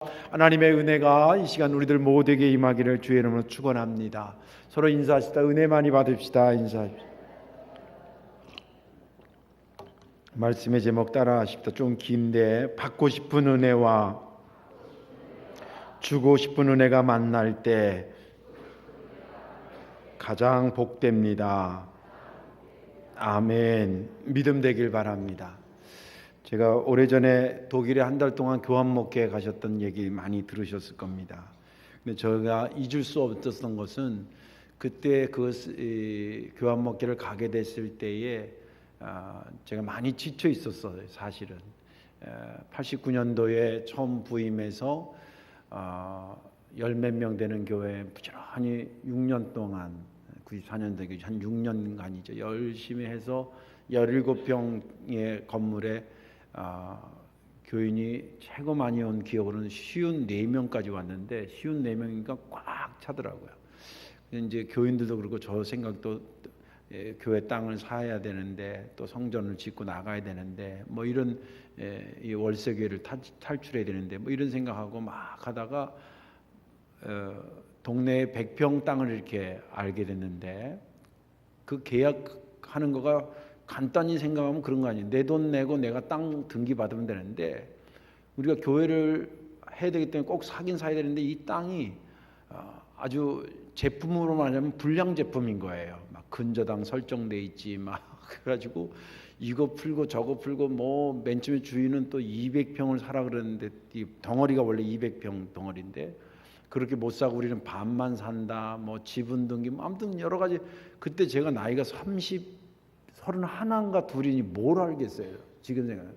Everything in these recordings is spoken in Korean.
하나님의 은혜가 이 시간 우리들 모두에게 임하기를 주의 이름으로 축원합니다. 서로 인사합시다. 은혜 많이 받읍시다. 인사합시다. 말씀의 제목 따라하십시다. 좀 긴데, 받고 싶은 은혜와 주고 싶은 은혜가 만날 때 가장 복됩니다. 아멘. 믿음 되길 바랍니다. 제가 오래전에 독일에 한 달 동안 교환 목회에 가셨던 얘기 많이 들으셨을 겁니다. 근데 제가 잊을 수 없었던 것은 그때 교환 목회를 가게 됐을 때에 제가 많이 지쳐 있었어요. 사실은 89년도에 처음 부임해서 열 몇 명 되는 교회에 부지런히 6년 동안 94년도에 한 6년간이죠. 열심히 해서 17평의 건물에 교인이 최고 많이 온 기억으로는 54명까지 왔는데 54명이니까 꽉 차더라고요. 이제 교인들도 그렇고 저 생각도 교회 땅을 사야 되는데 또 성전을 짓고 나가야 되는데 뭐 이런 이 월세교회를 탈출해야 되는데 뭐 이런 생각하고 막 하다가 동네에 100평 땅을 이렇게 알게 됐는데 그 계약하는 거가 간단히 생각하면 그런 거 아니에요. 내 돈 내고 내가 땅 등기 받으면 되는데 우리가 교회를 해야 되기 때문에 꼭 사긴 사야 되는데 이 땅이 아주 제품으로 말하자면 불량 제품인 거예요. 막 근저당 설정돼 있지 막 그래가지고 이거 풀고 저거 풀고 뭐 맨 처음에 주인은 또 200평을 사라 그랬는데 이 덩어리가 원래 200평 덩어리인데 그렇게 못 사고 우리는 반만 산다 뭐 지분 등기 뭐 아무튼 여러 가지. 그때 제가 나이가 31인가 둘이니 뭘 알겠어요 지금 생각은.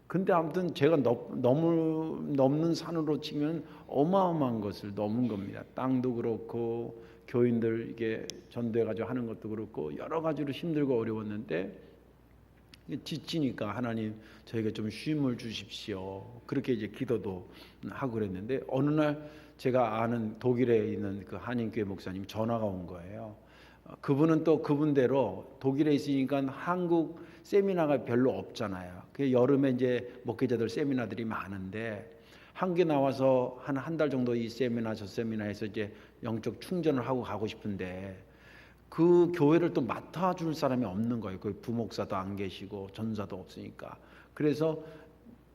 근데 아무튼 제가 넘는 산으로 치면 어마어마한 것을 넘은 겁니다. 땅도 그렇고 교인들 이게 전도해가지고 하는 것도 그렇고 여러 가지로 힘들고 어려웠는데 지치니까 하나님 저에게 좀 쉼을 주십시오. 그렇게 이제 기도도 하고 그랬는데 어느 날 제가 아는 독일에 있는 그 한인교회 목사님 전화가 온 거예요. 그분은 또 그분대로 독일에 있으니까 한국 세미나가 별로 없잖아요. 그 여름에 이제 목회자들 세미나들이 많은데 한국에 나와서 한 달 정도 이 세미나 저 세미나에서 이제 영적 충전을 하고 가고 싶은데 그 교회를 또 맡아줄 사람이 없는 거예요. 그 부목사도 안 계시고 전사도 없으니까. 그래서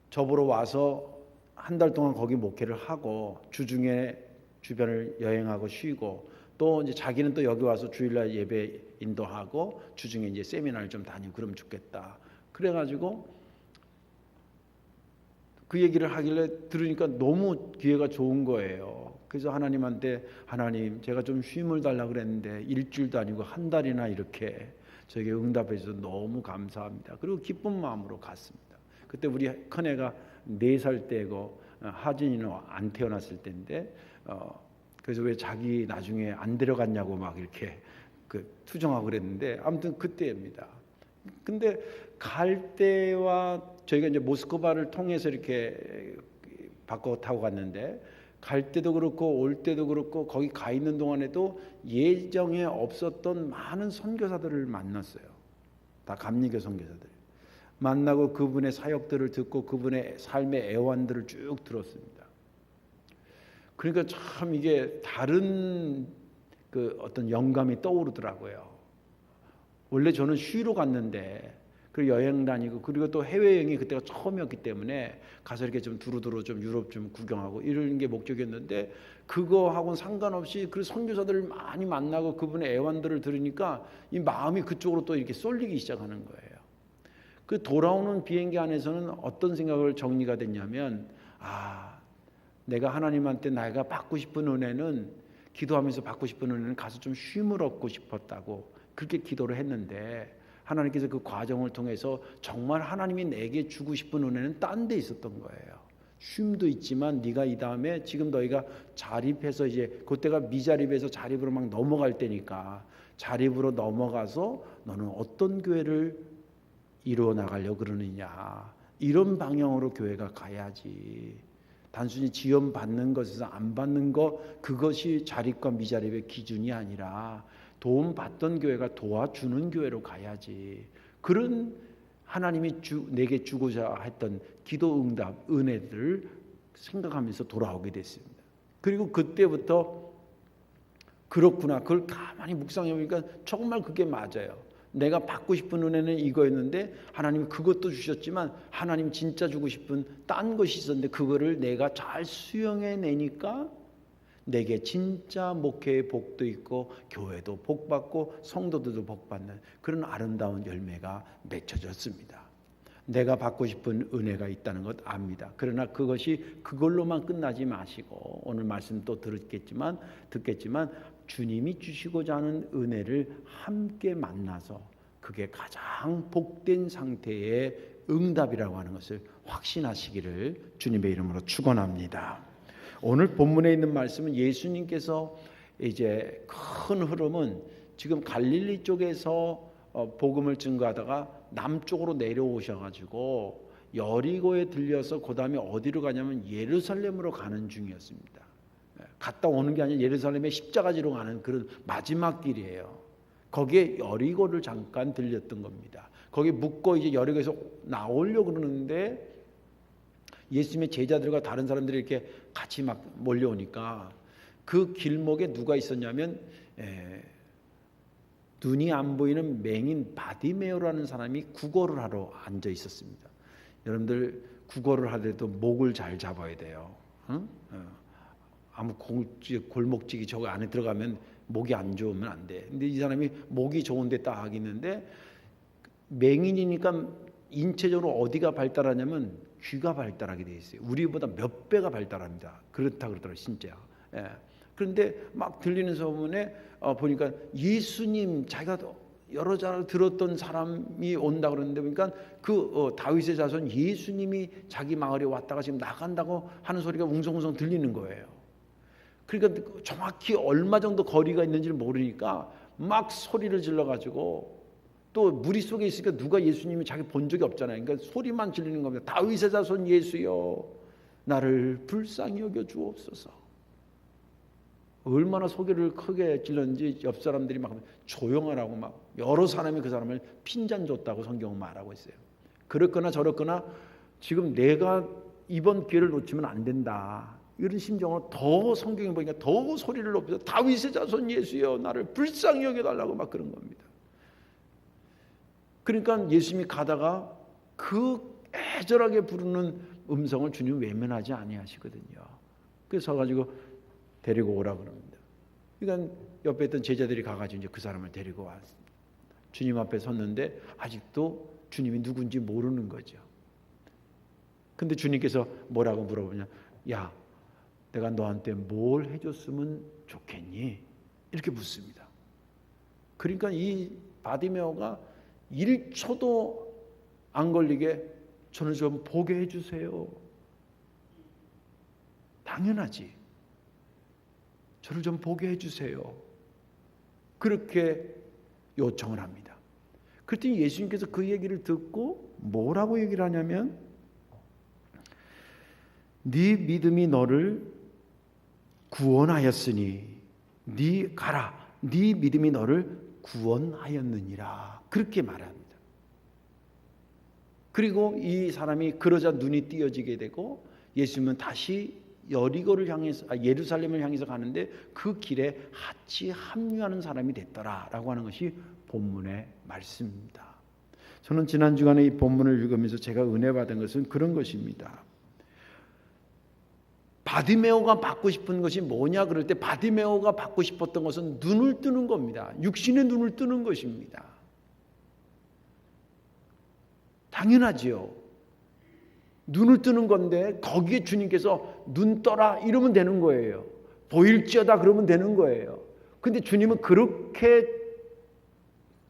저보러 와서 한 달 동안 거기 목회를 하고 주중에 주변을 여행하고 쉬고 또 이제 자기는 또 여기 와서 주일날 예배 인도하고 주중에 이제 세미나를 좀 다니고 그러면 좋겠다. 그래가지고 그 얘기를 하길래 들으니까 너무 기회가 좋은 거예요. 그래서 하나님한테 하나님 제가 좀 쉼을 달라 그랬는데 일주일도 아니고 한 달이나 이렇게 저에게 응답해 주셔서 너무 감사합니다. 그리고 기쁜 마음으로 갔습니다. 그때 우리 큰애가 4살 때고 하진이는 안 태어났을 때인데 그래서 왜 자기 나중에 안 데려갔냐고 막 이렇게 투정하고 그랬는데 아무튼 그때입니다. 근데 갈 때와 저희가 이제 모스크바를 통해서 이렇게 바꿔 타고 갔는데 갈 때도 그렇고 올 때도 그렇고 거기 가 있는 동안에도 예정에 없었던 많은 선교사들을 만났어요. 다 감리교 선교사들 만나고 그분의 사역들을 듣고 그분의 삶의 애환들을 쭉 들었습니다. 그러니까 참 이게 다른 그 어떤 영감이 떠오르더라고요. 원래 저는 쉬러 갔는데 그리고 여행 다니고 그리고 또 해외여행이 그때가 처음이었기 때문에 가서 이렇게 좀 두루두루 좀 유럽 좀 구경하고 이런 게 목적이었는데 그거하고는 상관없이 그 선교사들을 많이 만나고 그분의 애환들을 들으니까 이 마음이 그쪽으로 또 이렇게 쏠리기 시작하는 거예요. 그 돌아오는 비행기 안에서는 어떤 생각을 정리가 됐냐면 내가 하나님한테 내가 받고 싶은 은혜는 기도하면서 받고 싶은 은혜는 가서 좀 쉼을 얻고 싶었다고 그렇게 기도를 했는데 하나님께서 그 과정을 통해서 정말 하나님이 내게 주고 싶은 은혜는 딴 데 있었던 거예요. 쉼도 있지만 네가 이 다음에 지금 너희가 자립해서 이제 그때가 미자립에서 자립으로 막 넘어갈 때니까 자립으로 넘어가서 너는 어떤 교회를 이루어 나가려고 그러느냐 이런 방향으로 교회가 가야지. 단순히 지원 받는 것에서 안 받는 것 그것이 자립과 미자립의 기준이 아니라 도움 받던 교회가 도와주는 교회로 가야지. 그런 하나님이 내게 주고자 했던 기도 응답 은혜들을 생각하면서 돌아오게 됐습니다. 그리고 그때부터 그렇구나, 그걸 가만히 묵상해 보니까 정말 그게 맞아요. 내가 받고 싶은 은혜는 이거였는데 하나님이 그것도 주셨지만 하나님 진짜 주고 싶은 딴 것이 있었는데 그거를 내가 잘 수용해내니까 내게 진짜 목회의 복도 있고 교회도 복받고 성도들도 복받는 그런 아름다운 열매가 맺혀졌습니다. 내가 받고 싶은 은혜가 있다는 것 압니다. 그러나 그것이 그걸로만 끝나지 마시고 오늘 말씀 또 듣겠지만 주님이 주시고자 하는 은혜를 함께 만나서 그게 가장 복된 상태의 응답이라고 하는 것을 확신하시기를 주님의 이름으로 축원합니다. 오늘 본문에 있는 말씀은 예수님께서 이제 큰 흐름은 지금 갈릴리 쪽에서 복음을 증거하다가 남쪽으로 내려오셔가지고 여리고에 들려서 그 다음에 어디로 가냐면 예루살렘으로 가는 중이었습니다. 갔다 오는 게 아니라 예루살렘의 십자가지로 가는 그런 마지막 길이에요. 거기에 여리고를 잠깐 들렸던 겁니다. 거기 묵고 이제 여리고에서 나오려고 그러는데 예수님의 제자들과 다른 사람들이 이렇게 같이 막 몰려오니까 그 길목에 누가 있었냐면 눈이 안 보이는 맹인 바디메오라는 사람이 구걸을 하러 앉아 있었습니다. 여러분들 구걸을 하더라도 목을 잘 잡아야 돼요. 응? 아무 골목지기 저거 안에 들어가면 목이 안 좋으면 안 돼. 근데 이 사람이 목이 좋은데 딱 있는데 맹인이니까 인체적으로 어디가 발달하냐면 귀가 발달하게 돼 있어요. 우리보다 몇 배가 발달합니다. 그렇다 그러더라고요, 진짜. 예. 그런데 막 들리는 소문에 보니까 예수님 자기가 여러 잘 들었던 사람이 온다 그러는데 보니까 그 다윗의 자손 예수님이 자기 마을에 왔다가 지금 나간다고 하는 소리가 웅성웅성 들리는 거예요. 그러니까 정확히 얼마 정도 거리가 있는지를 모르니까 막 소리를 질러가지고 또 무리 속에 있으니까 누가 예수님이 자기 본 적이 없잖아요. 그러니까 소리만 질리는 겁니다. 다윗의 자손 예수여 나를 불쌍히 여겨 주옵소서. 얼마나 소리를 크게 질렀는지 옆 사람들이 막 조용하라고 막 여러 사람이 그 사람을 핀잔 줬다고 성경은 말하고 있어요. 그렇거나 저렇거나 지금 내가 이번 기회를 놓치면 안 된다. 이런 심정으로 더 성경에 보니까 더 소리를 높여서 다윗의 자손 예수여 나를 불쌍히 여겨달라고 막 그런 겁니다. 그러니까 예수님이 가다가 그 애절하게 부르는 음성을 주님 외면하지 아니하시거든요. 그래서 가지고 데리고 오라 그럽니다. 그러니까 옆에 있던 제자들이 가가지고 이제 그 사람을 데리고 왔습니다. 주님 앞에 섰는데 아직도 주님이 누군지 모르는 거죠. 근데 주님께서 뭐라고 물어보냐? 야, 내가 너한테 뭘 해줬으면 좋겠니? 이렇게 묻습니다. 그러니까 이 바디메오가 1초도 안 걸리게 저를 좀 보게 해주세요. 당연하지. 저를 좀 보게 해주세요. 그렇게 요청을 합니다. 그랬더니 예수님께서 그 얘기를 듣고 뭐라고 얘기를 하냐면 네 믿음이 너를 구원하였으니 네 가라. 네 믿음이 너를 구원하였느니라. 그렇게 말합니다. 그리고 이 사람이 그러자 눈이 띄어지게 되고 예수님은 다시 여리고를 향해서 예루살렘을 향해서 가는데 그 길에 같이 합류하는 사람이 됐더라라고 하는 것이 본문의 말씀입니다. 저는 지난 주간에 이 본문을 읽으면서 제가 은혜 받은 것은 그런 것입니다. 바디메오가 받고 싶은 것이 뭐냐 그럴 때 바디메오가 받고 싶었던 것은 눈을 뜨는 겁니다. 육신의 눈을 뜨는 것입니다. 당연하지요. 눈을 뜨는 건데 거기에 주님께서 눈 떠라 이러면 되는 거예요. 보일지어다 그러면 되는 거예요. 근데 주님은 그렇게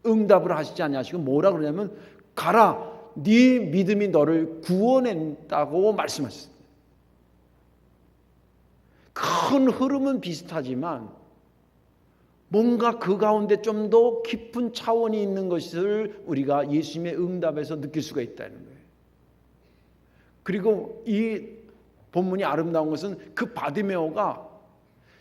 응답을 하시지 않으시고 뭐라 그러냐면 가라 네 믿음이 너를 구원했다고 말씀하셨습니다. 큰 흐름은 비슷하지만 뭔가 그 가운데 좀 더 깊은 차원이 있는 것을 우리가 예수님의 응답에서 느낄 수가 있다는 거예요. 그리고 이 본문이 아름다운 것은 그 바디메오가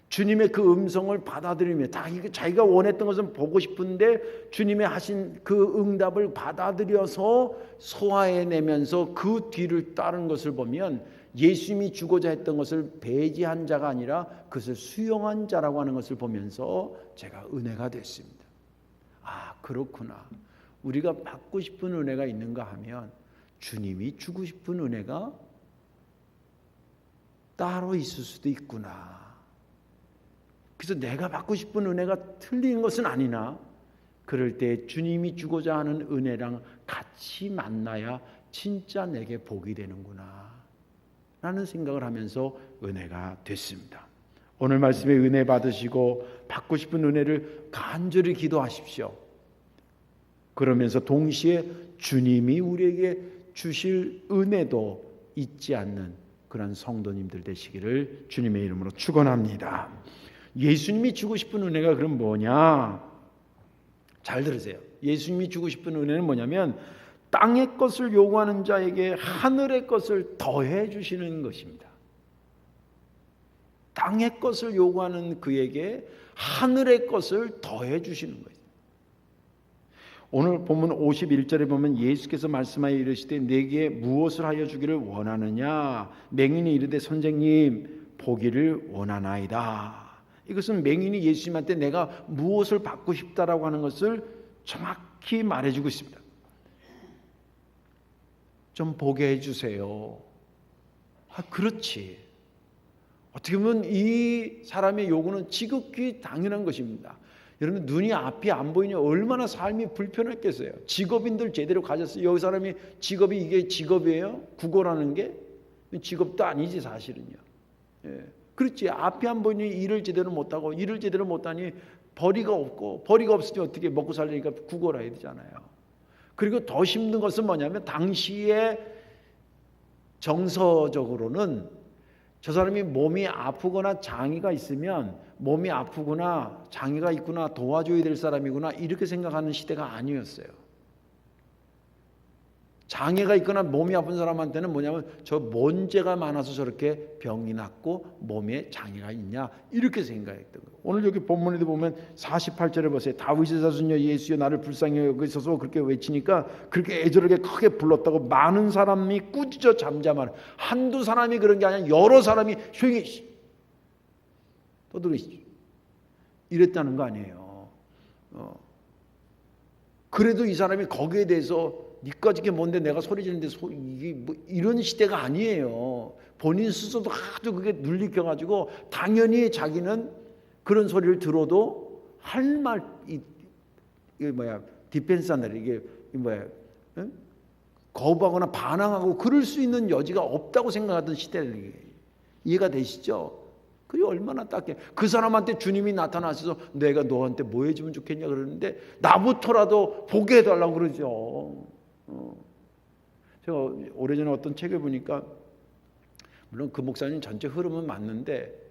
주님의 그 음성을 받아들이며 자기가 원했던 것은 보고 싶은데 주님의 하신 그 응답을 받아들여서 소화해내면서 그 뒤를 따른 것을 보면 예수님이 주고자 했던 것을 배제한 자가 아니라 그것을 수용한 자라고 하는 것을 보면서 제가 은혜가 됐습니다. 아, 그렇구나. 우리가 받고 싶은 은혜가 있는가 하면 주님이 주고 싶은 은혜가 따로 있을 수도 있구나. 그래서 내가 받고 싶은 은혜가 틀린 것은 아니나 그럴 때 주님이 주고자 하는 은혜랑 같이 만나야 진짜 내게 복이 되는구나 라는 생각을 하면서 은혜가 됐습니다. 오늘 말씀에 은혜 받으시고 받고 싶은 은혜를 간절히 기도하십시오. 그러면서 동시에 주님이 우리에게 주실 은혜도 잊지 않는 그런 성도님들 되시기를 주님의 이름으로 축원합니다. 예수님이 주고 싶은 은혜가 그럼 뭐냐? 잘 들으세요. 예수님이 주고 싶은 은혜는 뭐냐면 땅의 것을 요구하는 자에게 하늘의 것을 더해 주시는 것입니다. 땅의 것을 요구하는 그에게 하늘의 것을 더해 주시는 거예요. 오늘 본문 51절에 보면 예수께서 말씀하여 이르시되 내게 무엇을 하여 주기를 원하느냐? 맹인이 이르되 선생님 보기를 원하나이다. 이것은 맹인이 예수님한테 내가 무엇을 받고 싶다라고 하는 것을 정확히 말해주고 있습니다. 좀 보게 해주세요. 아, 그렇지. 어떻게 보면 이 사람의 요구는 지극히 당연한 것입니다. 여러분 눈이 앞이 안 보이니 얼마나 삶이 불편했겠어요. 직업인들 제대로 가졌어요. 여기 사람이 직업이 이게 직업이에요? 국어라는 게 직업도 아니지 사실은요. 예. 그렇지. 앞이 안 보이니 일을 제대로 못하고 일을 제대로 못하니 벌이가 없고 벌이가 없으니 어떻게 먹고 살려니까 국어를 해야 되잖아요. 그리고 더 힘든 것은 뭐냐면 당시에 정서적으로는 저 사람이 몸이 아프거나 장애가 있으면 몸이 아프구나 장애가 있구나 도와줘야 될 사람이구나 이렇게 생각하는 시대가 아니었어요. 장애가 있거나 몸이 아픈 사람한테는 뭐냐면 저 뭔 죄가 많아서 저렇게 병이 났고 몸에 장애가 있냐 이렇게 생각했던 거예요. 오늘 여기 본문에도 보면 48절에 보세요. 다윗의 자손여 예수여 나를 불쌍히 여기소서 그렇게 외치니까 그렇게 애절하게 크게 불렀다고 많은 사람이 꾸짖어 잠잠하는 한두 사람이 그런 게 아니라 여러 사람이 조용히 떠들으시죠. 이랬다는 거 아니에요. 그래도 이 사람이 거기에 대해서 니까지 게 뭔데 내가 소리 지르는데 이게 뭐 이런 시대가 아니에요. 본인 스스로도 하도 그게 눌리켜가지고 당연히 자기는 그런 소리를 들어도 할 말 이게 뭐야 디펜스 한다 이게 뭐야 응? 거부하거나 반항하고 그럴 수 있는 여지가 없다고 생각하던 시대를 이해가 되시죠? 그게 얼마나 딱해. 그 사람한테 주님이 나타나셔서 내가 너한테 뭐 해주면 좋겠냐 그러는데 나부터라도 보게 해달라고 그러죠. 제가 오래전에 어떤 책을 보니까 물론 그 목사님 전체 흐름은 맞는데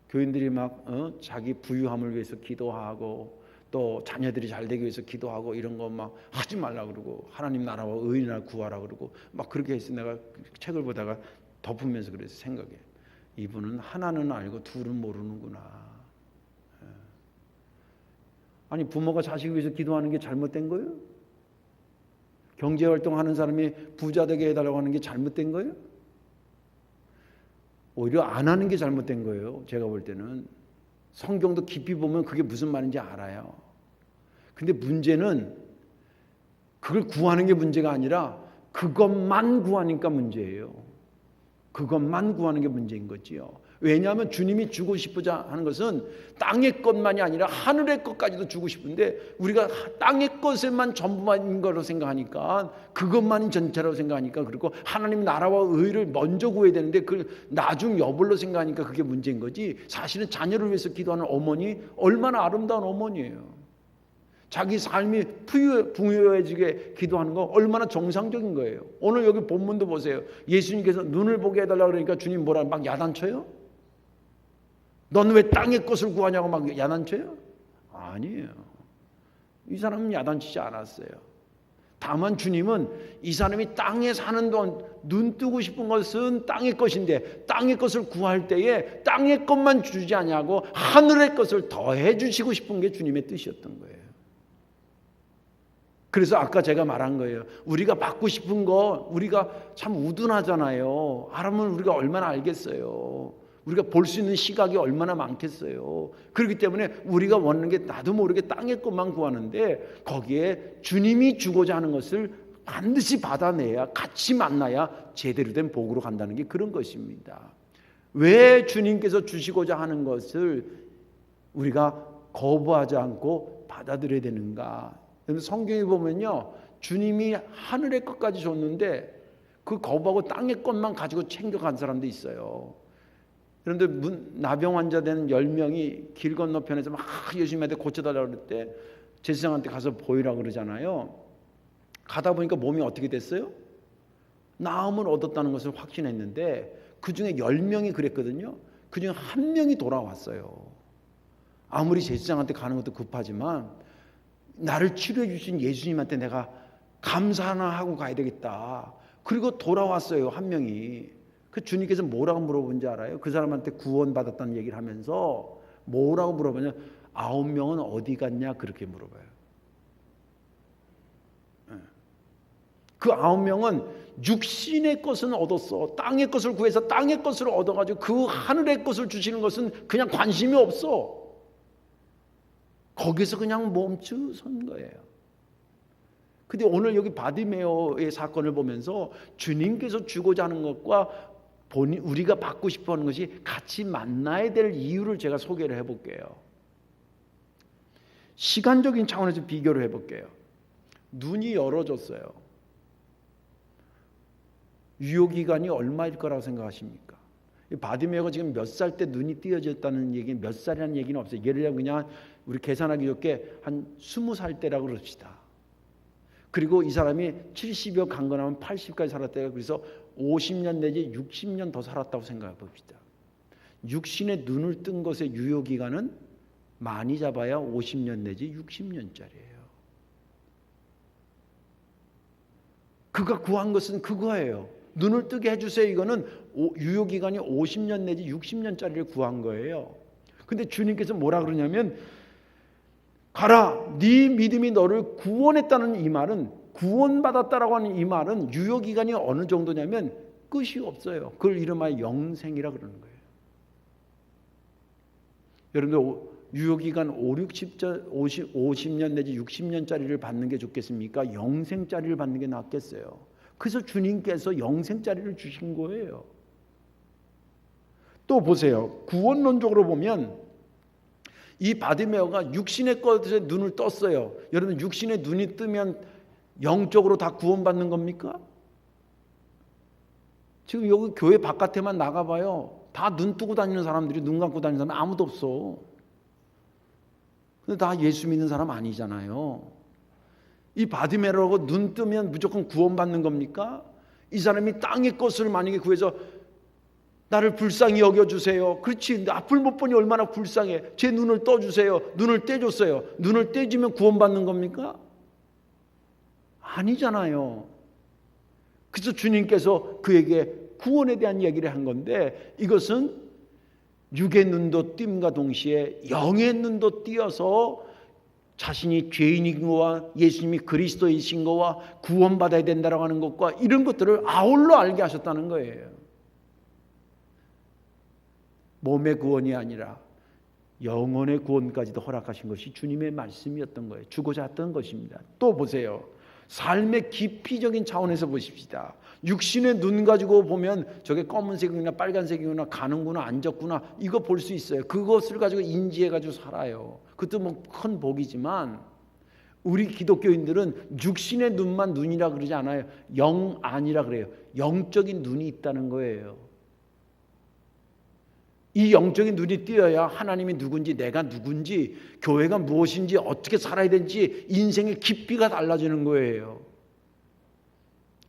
교인들이 막 자기 부유함을 위해서 기도하고 또 자녀들이 잘 되기 위해서 기도하고 이런 거 막 하지 말라 그러고 하나님 나라와 의인을 구하라 그러고 막 그렇게 해서 내가 책을 보다가 덮으면서 그래서 생각해. 이분은 하나는 알고 둘은 모르는구나. 아니 부모가 자식 위해서 기도하는 게 잘못된 거예요? 경제활동하는 사람이 부자 되게 해달라고 하는 게 잘못된 거예요? 오히려 안 하는 게 잘못된 거예요. 제가 볼 때는 성경도 깊이 보면 그게 무슨 말인지 알아요. 근데 문제는 그걸 구하는 게 문제가 아니라 그것만 구하니까 문제예요. 그것만 구하는 게 문제인 거지요. 왜냐하면 주님이 주고 싶고자 하는 것은 땅의 것만이 아니라 하늘의 것까지도 주고 싶은데 우리가 땅의 것에만 전부만인 거로 생각하니까 그것만이 전체라고 생각하니까 그리고 하나님 나라와 의를 먼저 구해야 되는데 그걸 나중 여불로 생각하니까 그게 문제인 거지. 사실은 자녀를 위해서 기도하는 어머니 얼마나 아름다운 어머니예요. 자기 삶이 풍요해지게 기도하는 거 얼마나 정상적인 거예요. 오늘 여기 본문도 보세요. 예수님께서 눈을 보게 해달라고 그러니까 주님 뭐라 막 야단쳐요? 넌 왜 땅의 것을 구하냐고 막 야단쳐요? 아니에요. 이 사람은 야단치지 않았어요. 다만 주님은 이 사람이 땅에 사는 동안 눈 뜨고 싶은 것은 땅의 것인데 땅의 것을 구할 때에 땅의 것만 주지 않냐고 하늘의 것을 더해 주시고 싶은 게 주님의 뜻이었던 거예요. 그래서 아까 제가 말한 거예요. 우리가 받고 싶은 거 우리가 참 우둔하잖아요. 알면 우리가 얼마나 알겠어요. 우리가 볼 수 있는 시각이 얼마나 많겠어요. 그렇기 때문에 우리가 원하는 게 나도 모르게 땅의 것만 구하는데 거기에 주님이 주고자 하는 것을 반드시 받아내야, 같이 만나야 제대로 된 복으로 간다는 게 그런 것입니다. 왜 주님께서 주시고자 하는 것을 우리가 거부하지 않고 받아들여야 되는가? 성경에 보면요, 주님이 하늘의 것까지 줬는데 그 거부하고 땅의 것만 가지고 챙겨간 사람도 있어요. 그런데 나병 환자 된 10명이 길 건너편에서 막 예수님한테 고쳐달라고 그럴 때 제사장한테 가서 보이라고 그러잖아요. 가다 보니까 몸이 어떻게 됐어요? 나음을 얻었다는 것을 확신했는데 그 중에 10명이 그랬거든요. 그 중에 1명이 돌아왔어요. 아무리 제사장한테 가는 것도 급하지만 나를 치료해 주신 예수님한테 내가 감사 하나 하고 가야 되겠다. 그리고 돌아왔어요, 1명이. 그 주님께서 뭐라고 물어본지 알아요? 그 사람한테 구원받았다는 얘기를 하면서 뭐라고 물어보냐? 9명은 어디 갔냐? 그렇게 물어봐요. 그 9명은 육신의 것은 얻었어. 땅의 것을 구해서 땅의 것을 얻어가지고 그 하늘의 것을 주시는 것은 그냥 관심이 없어. 거기서 그냥 멈추선 거예요. 근데 오늘 여기 바디메오의 사건을 보면서 주님께서 주고자 하는 것과 우리가 받고 싶어 하는 것이 같이 만나야 될 이유를 제가 소개를 해볼게요. 시간적인 차원에서 비교를 해볼게요. 눈이 열어졌어요. 유효기간이 얼마일 거라고 생각하십니까? 바디메오가 지금 몇 살 때 눈이 띄어졌다는 얘기, 몇 살이라는 얘기는 없어요. 예를 들면 그냥 우리 계산하기 좋게 한 20살 때라고 그럽시다. 그리고 이 사람이 70여 강건하면 80까지 살았대요. 그래서 50년 내지 60년 더 살았다고 생각해 봅시다. 육신의 눈을 뜬 것의 유효기간은 많이 잡아야 50년 내지 60년짜리예요. 그가 구한 것은 그거예요. 눈을 뜨게 해주세요. 이거는 유효기간이 50년 내지 60년짜리를 구한 거예요. 근데 주님께서 뭐라 그러냐면 가라, 네 믿음이 너를 구원했다는 이 말은, 구원받았다라고 하는 이 말은 유효기간이 어느 정도냐면 끝이 없어요. 그걸 이름하여 영생이라 그러는 거예요. 여러분들 유효기간 50년 내지 60년짜리를 받는 게 좋겠습니까? 영생짜리를 받는 게 낫겠어요. 그래서 주님께서 영생짜리를 주신 거예요. 또 보세요. 구원론적으로 보면 이 바디메오가 육신의 것에 눈을 떴어요. 여러분 육신의 눈이 뜨면 영적으로 다 구원받는 겁니까? 지금 여기 교회 바깥에만 나가봐요. 다 눈 뜨고 다니는 사람들이, 눈 감고 다니는 사람 아무도 없어. 근데 다 예수 믿는 사람 아니잖아요. 이 바디메오라고 눈 뜨면 무조건 구원받는 겁니까? 이 사람이 땅의 것을 만약에 구해서 나를 불쌍히 여겨주세요. 그렇지. 앞을 못 보니 얼마나 불쌍해. 제 눈을 떠주세요. 눈을 떼줬어요. 눈을 떼주면 구원받는 겁니까? 아니잖아요. 그래서 주님께서 그에게 구원에 대한 얘기를 한 건데 이것은 육의 눈도 띈과 동시에 영의 눈도 띄어서 자신이 죄인인 거와 예수님이 그리스도이신 거와 구원받아야 된다고 하는 것과 이런 것들을 아울러 알게 하셨다는 거예요. 몸의 구원이 아니라 영혼의 구원까지도 허락하신 것이 주님의 말씀이었던 거예요. 주고자 했던 것입니다. 또 보세요. 삶의 깊이적인 차원에서 보십시다. 육신의 눈 가지고 보면 저게 검은색이구나 빨간색이구나 가는구나 앉았구나 이거 볼 수 있어요. 그것을 가지고 인지해가지고 살아요. 그것도 뭐 큰 복이지만 우리 기독교인들은 육신의 눈만 눈이라 그러지 않아요. 영 안이라 그래요. 영적인 눈이 있다는 거예요. 이 영적인 눈이 띄어야 하나님이 누군지 내가 누군지 교회가 무엇인지 어떻게 살아야 되는지 인생의 깊이가 달라지는 거예요.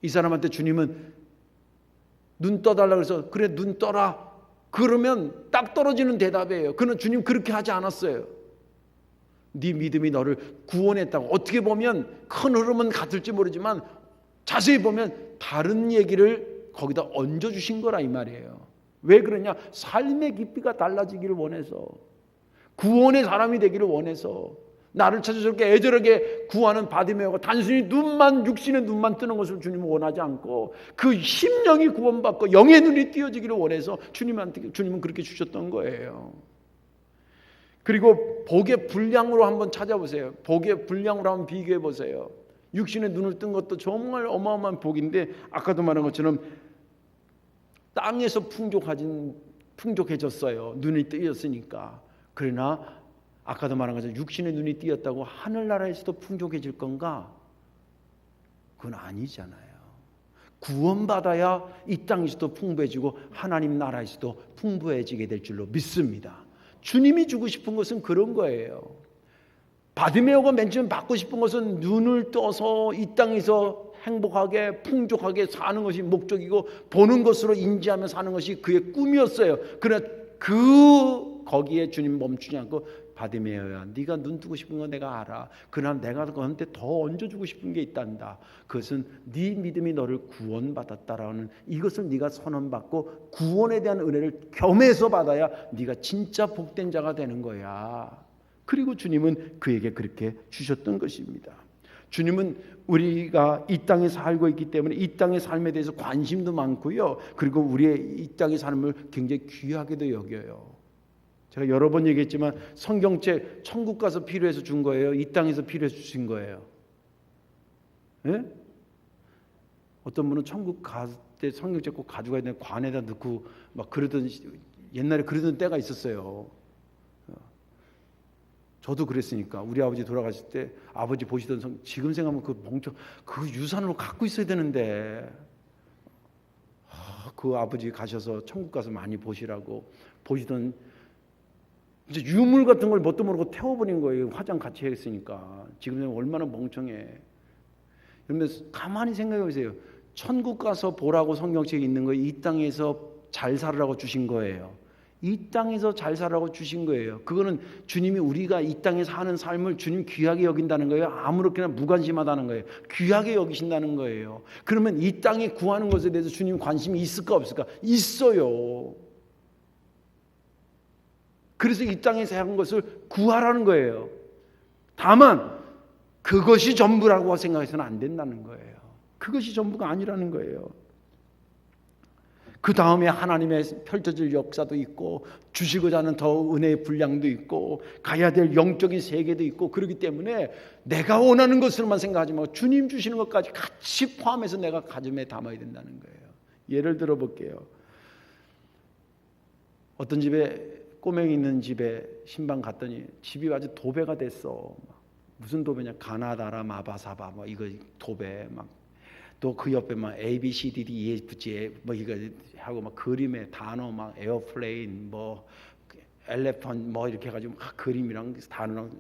이 사람한테 주님은 눈 떠달라고 해서 그래 눈 떠라 그러면 딱 떨어지는 대답이에요. 그러나 주님 그렇게 하지 않았어요. 네 믿음이 너를 구원했다고. 어떻게 보면 큰 흐름은 같을지 모르지만 자세히 보면 다른 얘기를 거기다 얹어주신 거라 이 말이에요. 왜 그러냐? 삶의 깊이가 달라지기를 원해서 구원의 사람이 되기를 원해서 나를 찾아 저렇게 애절하게 구하는 바디메오가 단순히 육신의 눈만 뜨는 것을 주님은 원하지 않고 그 심령이 구원받고 영의 눈이 띄어지기를 원해서 주님은 그렇게 주셨던 거예요. 그리고 복의 분량으로 한번 찾아보세요. 복의 분량으로 한번 비교해 보세요. 육신의 눈을 뜬 것도 정말 어마어마한 복인데 아까도 말한 것처럼 땅에서 풍족해졌어요. 눈이 뜨였으니까. 그러나 아까도 말한 것처럼 육신의 눈이 띄었다고 하늘나라에서도 풍족해질 건가? 그건 아니잖아요. 구원받아야 이 땅에서도 풍부해지고 하나님 나라에서도 풍부해지게 될 줄로 믿습니다. 주님이 주고 싶은 것은 그런 거예요. 바디메오가 맨 처음 받고 싶은 것은 눈을 떠서 이 땅에서 행복하게 풍족하게 사는 것이 목적이고 보는 것으로 인지하며 사는 것이 그의 꿈이었어요. 그러나 거기에 주님 멈추지 않고 바디메오야, 네가 눈 뜨고 싶은 거 내가 알아. 그러나 내가 너한테 더 얹어주고 싶은 게 있단다. 그것은 네 믿음이 너를 구원받았다라는 이것을 네가 선언받고 구원에 대한 은혜를 겸해서 받아야 네가 진짜 복된 자가 되는 거야. 그리고 주님은 그에게 그렇게 주셨던 것입니다. 주님은 우리가 이 땅에 살고 있기 때문에 이 땅의 삶에 대해서 관심도 많고요. 그리고 우리의 이 땅의 삶을 굉장히 귀하게도 여겨요. 제가 여러 번 얘기했지만 성경책 천국 가서 필요해서 준 거예요? 이 땅에서 필요해서 주신 거예요? 예? 어떤 분은 천국 갈 때 성경책 꼭 가져가야 되는 관에다 넣고 막 그러던 옛날에 그러던 때가 있었어요. 저도 그랬으니까 우리 아버지 돌아가실 때 아버지 보시던 지금 생각하면 그 유산으로 갖고 있어야 되는데 그 아버지 가셔서 천국 가서 많이 보시라고 보시던 이제 유물 같은 걸 뭣도 모르고 태워버린 거예요. 화장 같이 했으니까. 지금 생각하면 얼마나 멍청해. 그러면서 가만히 생각해 보세요. 천국 가서 보라고 성경책에 있는 거예요. 이 땅에서 잘 살으라고 주신 거예요. 이 땅에서 잘 살라고 주신 거예요. 그거는 주님이 우리가 이 땅에 사는 삶을 주님 귀하게 여긴다는 거예요. 아무렇게나 무관심하다는 거예요. 귀하게 여기신다는 거예요. 그러면 이 땅에 구하는 것에 대해서 주님 관심이 있을까 없을까? 있어요. 그래서 이 땅에서 하는 것을 구하라는 거예요. 다만 그것이 전부라고 생각해서는 안 된다는 거예요. 그것이 전부가 아니라는 거예요. 그 다음에 하나님의 펼쳐질 역사도 있고 주시고자 하는 더 은혜의 분량도 있고 가야 될 영적인 세계도 있고 그렇기 때문에 내가 원하는 것으로만 생각하지 말고 주님 주시는 것까지 같이 포함해서 내가 가슴에 담아야 된다는 거예요. 예를 들어 볼게요. 어떤 집에 꼬맹이 있는 집에 신방 갔더니 집이 아주 도배가 됐어. 무슨 도배냐? 가나다라 마바사바 뭐 이거 도배 막 또 그 옆에 막 A B C D D E F G 뭐 이거 하고 막 그림에 단어 막 에어플레인 뭐 엘레펀 뭐 이렇게 해가지고 막 그림이랑 단어랑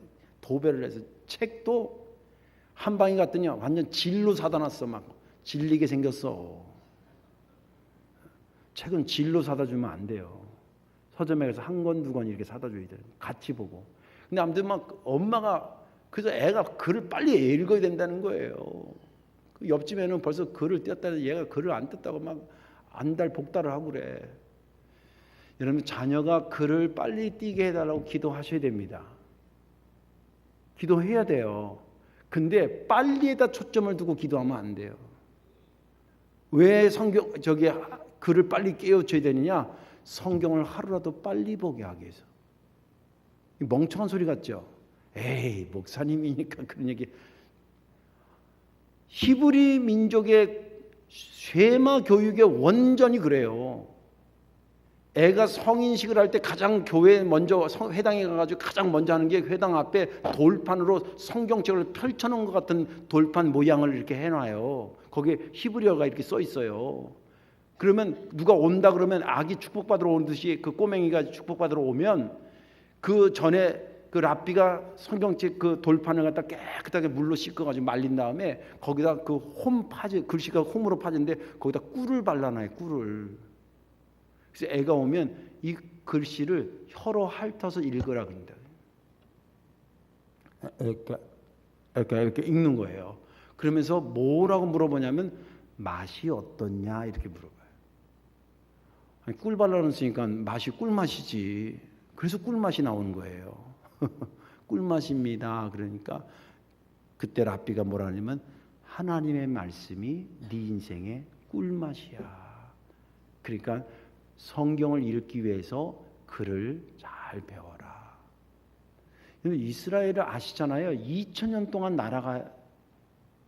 도배를 해서 책도 한 방에 갔더니 완전 질로 사다 놨어. 막 질리게 생겼어. 책은 질로 사다 주면 안 돼요. 서점에 가서 한 권, 두 권 이렇게 사다 줘야 돼요. 같이 보고. 근데 아무튼 막 엄마가 그래서 애가 글을 빨리 읽어야 된다는 거예요. 그 옆집에는 벌써 글을 띄었다는 얘가 글을 안 떴다고 막 안달 복달을 하고 그래. 여러분 자녀가 글을 빨리 띄게 해달라고 기도하셔야 됩니다. 기도해야 돼요. 근데 빨리에다 초점을 두고 기도하면 안 돼요. 왜 글을 빨리 깨우쳐야 되느냐? 성경을 하루라도 빨리 보게 하기 위해서. 멍청한 소리 같죠? 에이 목사님이니까 그런 얘기. 히브리 민족의 쉐마 교육의 원전이 그래요. 애가 성인식을 할 때 가장 교회에 먼저 회당에 가가지고 가장 먼저 하는 게 회당 앞에 돌판으로 성경책을 펼쳐놓은 것 같은 돌판 모양을 이렇게 해놔요. 거기에 히브리어가 이렇게 써 있어요. 그러면 누가 온다 그러면 아기 축복받으러 오는 듯이 그 꼬맹이가 축복받으러 오면 그 전에 그 랍비가 성경책 그 돌판을 갖다 깨끗하게 물로 씻어가지고 말린 다음에 거기다 그 글씨가 홈으로 파진데 거기다 꿀을 발라놔요. 꿀을. 그래서 애가 오면 이 글씨를 혀로 핥아서 읽으라 그런다. 이렇게 읽는 거예요. 그러면서 뭐라고 물어보냐면 맛이 어떻냐 이렇게 물어봐요. 아니, 꿀 발라놨으니까 맛이 꿀맛이지. 그래서 꿀맛이 나오는 거예요. 꿀맛입니다. 그러니까 그때 랍비가 뭐라 하냐면 하나님의 말씀이 네 인생의 꿀맛이야. 그러니까 성경을 읽기 위해서 글을 잘 배워라. 이스라엘을 아시잖아요. 2000년 동안 나라가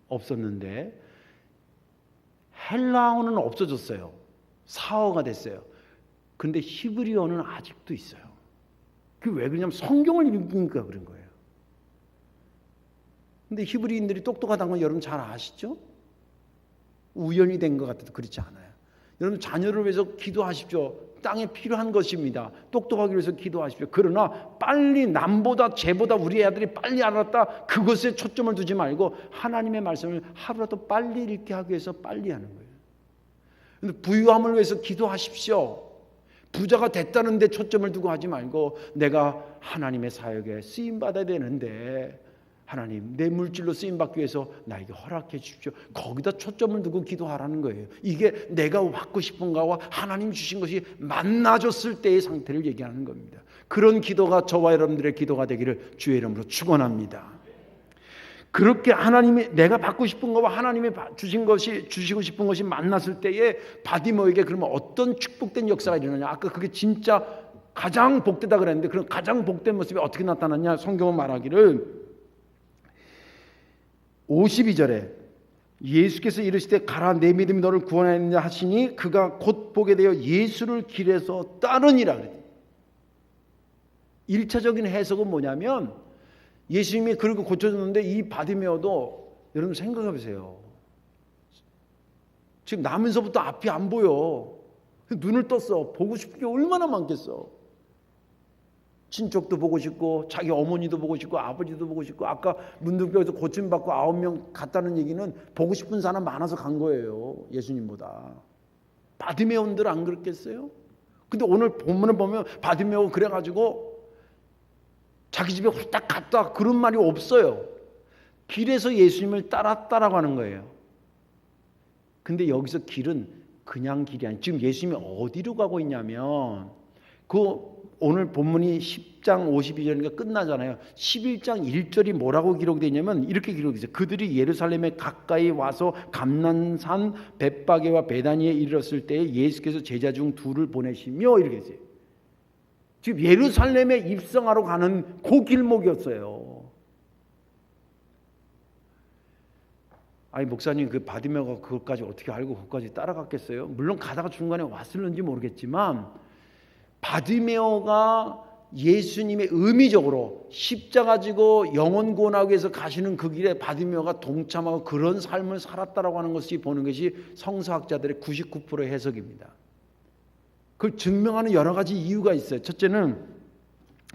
없었는데 헬라어는 없어졌어요. 사어가 됐어요. 근데 히브리어는 아직도 있어요. 그게 왜 그러냐면 성경을 읽으니까 그런 거예요. 근데 히브리인들이 똑똑하다는 건 여러분 잘 아시죠? 우연이 된 것 같아도 그렇지 않아요. 여러분 자녀를 위해서 기도하십시오. 땅에 필요한 것입니다. 똑똑하기 위해서 기도하십시오. 그러나 빨리 남보다 쟤보다 우리 아들이 빨리 알았다. 그것에 초점을 두지 말고 하나님의 말씀을 하루라도 빨리 읽게 하기 위해서 빨리 하는 거예요. 근데 부유함을 위해서 기도하십시오. 부자가 됐다는 데 초점을 두고 하지 말고 내가 하나님의 사역에 쓰임받아야 되는데 하나님 내 물질로 쓰임받기 위해서 나에게 허락해 주십시오. 거기다 초점을 두고 기도하라는 거예요. 이게 내가 받고 싶은 거와 하나님 주신 것이 만나졌을 때의 상태를 얘기하는 겁니다. 그런 기도가 저와 여러분들의 기도가 되기를 주의 이름으로 축원합니다. 그렇게 하나님이 내가 받고 싶은 것과 하나님이 주신 것이 주시고 싶은 것이 만났을 때에 바디메오에게 그러면 어떤 축복된 역사가 일어나냐? 아까 그게 진짜 가장 복되다 그랬는데 그런 가장 복된 모습이 어떻게 나타났냐? 성경은 말하기를 52절에 예수께서 이르시되 가라 내 믿음이 너를 구원하였느냐 하시니 그가 곧 보게 되어 예수를 길에서 따르니라 그랬어요. 1차적인 해석은 뭐냐면 예수님이 그렇게 고쳐줬는데 이 바디메오도 여러분 생각해 보세요. 지금 나면서부터 앞이 안 보여. 눈을 떴어. 보고 싶은 게 얼마나 많겠어. 친척도 보고 싶고 자기 어머니도 보고 싶고 아버지도 보고 싶고 아까 문둥병에서 고침받고 9명 갔다는 얘기는 보고 싶은 사람 많아서 간 거예요. 예수님보다. 바디메오들 안 그렇겠어요? 근데 오늘 본문을 보면 바디메오 그래가지고 자기 집에 훌딱 갔다 그런 말이 없어요. 길에서 예수님을 따랐다라고 하는 거예요. 근데 여기서 길은 그냥 길이 아니에요. 지금 예수님이 어디로 가고 있냐면 오늘 본문이 10장 52절이니까 끝나잖아요. 11장 1절이 뭐라고 기록되어 있냐면 이렇게 기록되어 있어요. 그들이 예루살렘에 가까이 와서 감난산 벳바게와 베다니에 이르렀을 때에 예수께서 제자 중 둘을 보내시며 이렇게 했어요. 지금 예루살렘에 입성하러 가는 그 길목이었어요. 아니 목사님 그 바디메오가 그것까지 어떻게 알고 그것까지 따라갔겠어요? 물론 가다가 중간에 왔을는지 모르겠지만 바디메오가 예수님의 의미적으로 십자가 지고 영혼 구원하기 위해서 가시는 그 길에 바디메오가 동참하고 그런 삶을 살았다라고 하는 것이 보는 것이 성서학자들의 99%의 해석입니다. 그걸 증명하는 여러 가지 이유가 있어요. 첫째는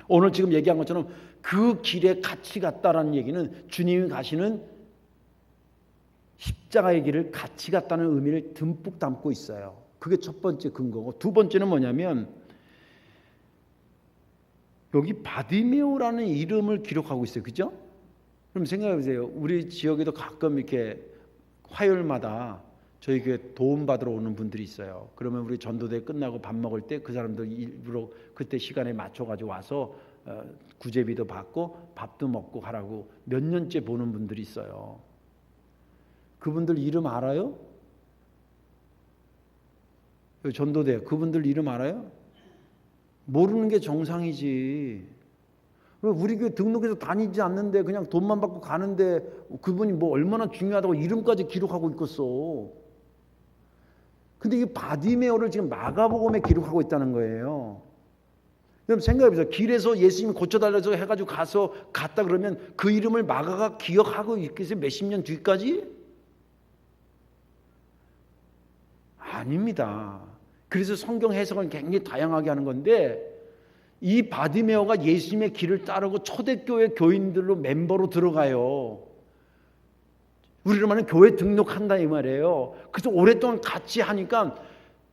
오늘 지금 얘기한 것처럼 그 길에 같이 갔다라는 얘기는 주님이 가시는 십자가의 길을 같이 갔다는 의미를 듬뿍 담고 있어요. 그게 첫 번째 근거고 두 번째는 뭐냐면 여기 바디메오라는 이름을 기록하고 있어요. 그죠? 그럼 생각해 보세요. 우리 지역에도 가끔 이렇게 화요일마다 저희 교회 도움 받으러 오는 분들이 있어요. 그러면 우리 전도대 끝나고 밥 먹을 때 그 사람들 일부러 그때 시간에 맞춰가지고 와서 구제비도 받고 밥도 먹고 가라고 몇 년째 보는 분들이 있어요. 그분들 이름 알아요? 전도대 그분들 이름 알아요? 모르는 게 정상이지. 우리 교회 등록해서 다니지 않는데 그냥 돈만 받고 가는데 그분이 뭐 얼마나 중요하다고 이름까지 기록하고 있겠어. 근데 이 바디메오를 지금 마가복음에 기록하고 있다는 거예요. 그럼 생각해보세요. 길에서 예수님이 고쳐달라서 해가지고 갔다 그러면 그 이름을 마가가 기억하고 있겠어요? 몇십 년 뒤까지? 아닙니다. 그래서 성경 해석을 굉장히 다양하게 하는 건데 이 바디메오가 예수님의 길을 따르고 초대교회 교인들로 멤버로 들어가요. 우리로 말하면 교회 등록한다 이 말이에요. 그래서 오랫동안 같이 하니까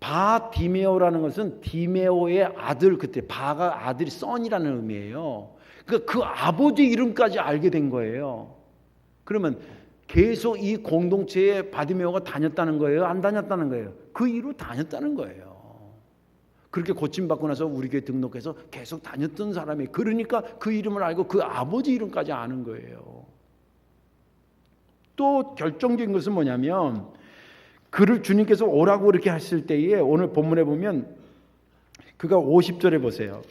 바디메오라는 것은 디메오의 아들, 그때 바가 아들이 son이라는 의미예요. 그러니까 그 아버지 이름까지 알게 된 거예요. 그러면 계속 이 공동체에 바디메오가 다녔다는 거예요? 안 다녔다는 거예요? 그 이후로 다녔다는 거예요. 그렇게 고침받고 나서 우리 교회 등록해서 계속 다녔던 사람이, 그러니까 그 이름을 알고 그 아버지 이름까지 아는 거예요. 또 결정적인 것은 뭐냐면, 그를 주님께서 오라고 이렇게 하실 때에 오늘 본문에 보면 그가 50절에 보세요.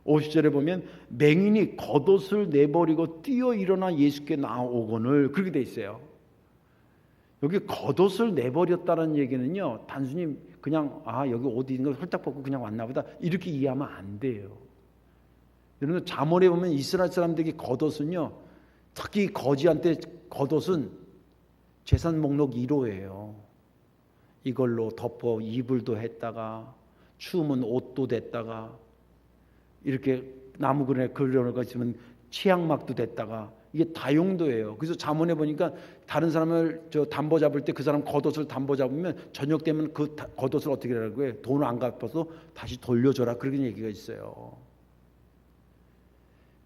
50절에 보면 맹인이 겉옷을 내버리고 뛰어 일어나 예수께 나오거늘, 그렇게 돼 있어요. 여기 겉옷을 내버렸다는 얘기는요, 단순히 그냥 여기 옷 있는 걸 홀딱 벗고 그냥 왔나 보다 이렇게 이해하면 안 돼요. 여러분 잠언에 보면 이스라엘 사람들에게 겉옷은요, 특히 거지한테 겉옷은 재산 목록 1호예요. 이걸로 덮어 이불도 했다가 추우면 옷도 됐다가 이렇게 나무 그늘에 걸려놓고 있으면 치약막도 됐다가, 이게 다용도예요. 그래서 잠언에 보니까 다른 사람을 담보 잡을 때 그 사람 겉옷을 담보 잡으면 저녁 되면 그 겉옷을 어떻게 하라고 해요? 돈을 안 갚아서 다시 돌려줘라, 그런 얘기가 있어요.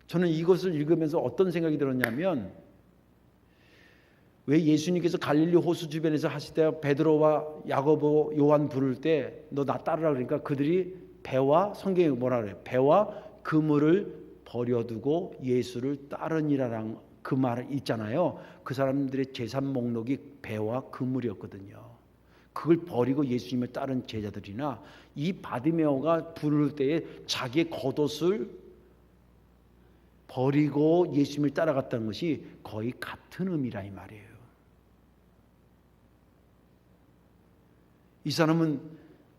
저는 이것을 읽으면서 어떤 생각이 들었냐면, 왜 예수님께서 갈릴리 호수 주변에서 하실 때 베드로와 야고보 요한 부를 때 너 나 따르라 그러니까 그들이 배와, 성경에 뭐라 그래요? 배와 그물을 버려두고 예수를 따르니라랑 그 말 있잖아요. 그 사람들의 재산 목록이 배와 그물이었거든요. 그걸 버리고 예수님을 따른 제자들이나 이 바디메오가 부를 때에 자기의 겉옷을 버리고 예수님을 따라갔다는 것이 거의 같은 의미라 이 말이에요. 이 사람은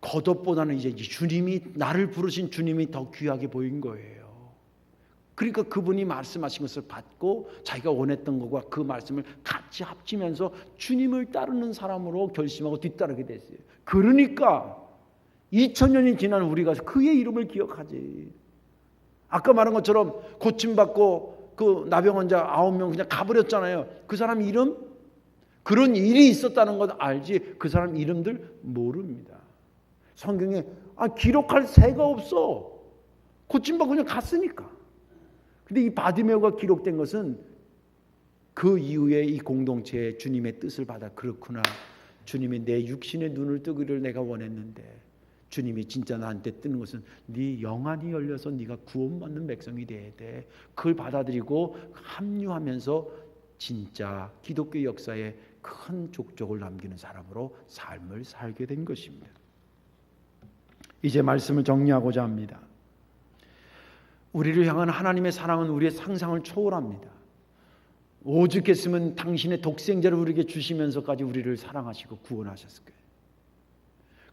겉옷보다는 이제 주님이, 나를 부르신 주님이 더 귀하게 보인 거예요. 그러니까 그분이 말씀하신 것을 받고 자기가 원했던 것과 그 말씀을 같이 합치면서 주님을 따르는 사람으로 결심하고 뒤따르게 됐어요. 그러니까 2000년이 지난 우리가 그의 이름을 기억하지. 아까 말한 것처럼 고침받고 그 나병 환자 9명 그냥 가버렸잖아요. 그 사람 이름, 그런 일이 있었다는 것 알지 그 사람 이름들 모릅니다. 성경에 기록할 새가 없어. 고침받고 그냥 갔으니까. 근데 이 바디메오가 기록된 것은 그 이후에 이 공동체에 주님의 뜻을 받아, 그렇구나, 주님이 내 육신의 눈을 뜨기를 내가 원했는데 주님이 진짜 나한테 뜨는 것은 네 영안이 열려서 네가 구원받는 백성이 돼야 돼. 그걸 받아들이고 합류하면서 진짜 기독교 역사에 큰 족적을 남기는 사람으로 삶을 살게 된 것입니다. 이제 말씀을 정리하고자 합니다. 우리를 향한 하나님의 사랑은 우리의 상상을 초월합니다. 오죽했으면 당신의 독생자를 우리에게 주시면서까지 우리를 사랑하시고 구원하셨을 거예요.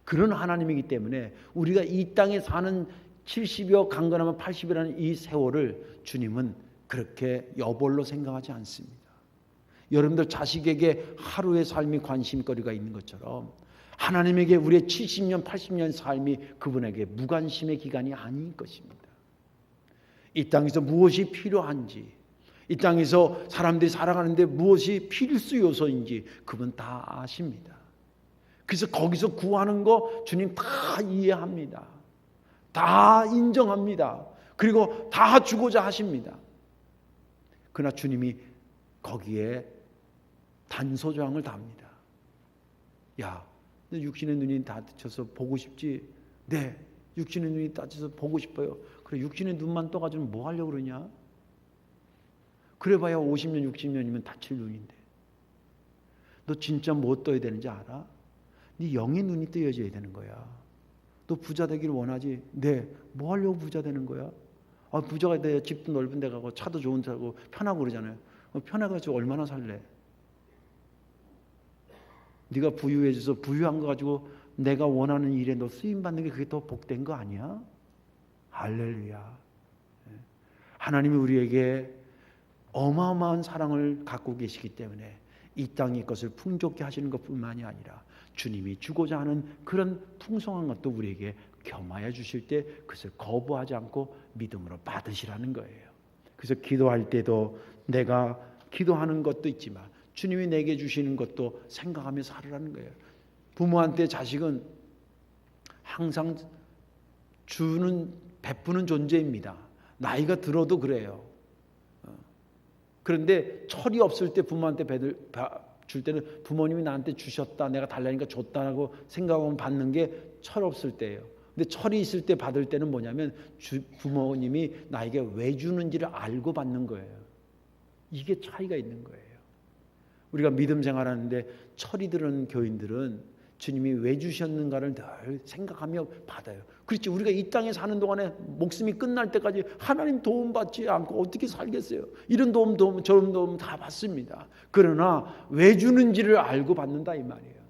그런 하나님이기 때문에 우리가 이 땅에 사는 70여 강건하면 80이라는 이 세월을 주님은 그렇게 여벌로 생각하지 않습니다. 여러분들 자식에게 하루의 삶이 관심거리가 있는 것처럼 하나님에게 우리의 70년 80년 삶이 그분에게 무관심의 기간이 아닌 것입니다. 이 땅에서 무엇이 필요한지, 이 땅에서 사람들이 살아가는데 무엇이 필수 요소인지 그분 다 아십니다. 그래서 거기서 구하는 거 주님 다 이해합니다. 다 인정합니다. 그리고 다 주고자 하십니다. 그러나 주님이 거기에 단소조항을 답니다. 야, 너 육신의 눈이 다쳐서 보고 싶지? 네, 육신의 눈이 다쳐서 보고 싶어요. 그래, 육신의 눈만 떠가지고 뭐 하려고 그러냐? 그래봐야 50년 60년이면 다칠 눈인데 너 진짜 뭐 떠야 되는지 알아? 네 영의 눈이 뜨여져야 되는 거야. 너 부자 되기를 원하지? 네, 뭐 하려고 부자 되는 거야? 부자가 돼야 집도 넓은 데 가고 차도 좋은 데 가고 편하고 그러잖아요. 편해가지고 얼마나 살래? 네가 부유해져서 부유한 거 가지고 내가 원하는 일에 너 쓰임받는 게 그게 더 복된 거 아니야? 할렐루야. 하나님이 우리에게 어마어마한 사랑을 갖고 계시기 때문에 이 땅의 것을 풍족케 하시는 것뿐만이 아니라 주님이 주고자 하는 그런 풍성한 것도 우리에게 겸하여 주실 때 그것을 거부하지 않고 믿음으로 받으시라는 거예요. 그래서 기도할 때도 내가 기도하는 것도 있지만 주님이 내게 주시는 것도 생각하며 살으라는 거예요. 부모한테 자식은 항상 베푸는 존재입니다. 나이가 들어도 그래요. 그런데 철이 없을 때 부모한테 줄 때는 부모님이 나한테 주셨다, 내가 달라니까 줬다라고 생각하면 받는 게 철 없을 때예요. 근데 철이 있을 때 받을 때는 뭐냐면 부모님이 나에게 왜 주는지를 알고 받는 거예요. 이게 차이가 있는 거예요. 우리가 믿음 생활하는데 철이 드는 교인들은 주님이 왜 주셨는가를 늘 생각하며 받아요. 그렇지, 우리가 이 땅에 사는 동안에 목숨이 끝날 때까지 하나님 도움 받지 않고 어떻게 살겠어요? 이런 도움 저런 도움 다 받습니다. 그러나 왜 주는지를 알고 받는다 이 말이에요.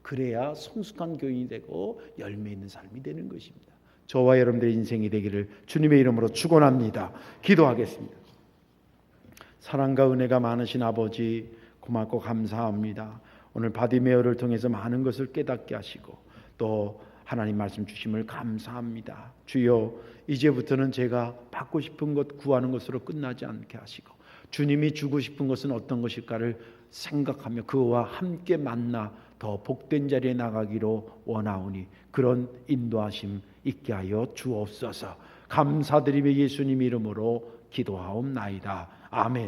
그래야 성숙한 교인이 되고 열매 있는 삶이 되는 것입니다. 저와 여러분들의 인생이 되기를 주님의 이름으로 축원합니다. 기도하겠습니다. 사랑과 은혜가 많으신 아버지, 고맙고 감사합니다. 오늘 바디메어를 통해서 많은 것을 깨닫게 하시고 또 하나님 말씀 주심을 감사합니다. 주여, 이제부터는 제가 받고 싶은 것 구하는 것으로 끝나지 않게 하시고 주님이 주고 싶은 것은 어떤 것일까를 생각하며 그와 함께 만나 더 복된 자리에 나가기로 원하오니 그런 인도하심 있게 하여 주옵소서. 감사드리며 예수님 이름으로 기도하옵나이다. 아멘.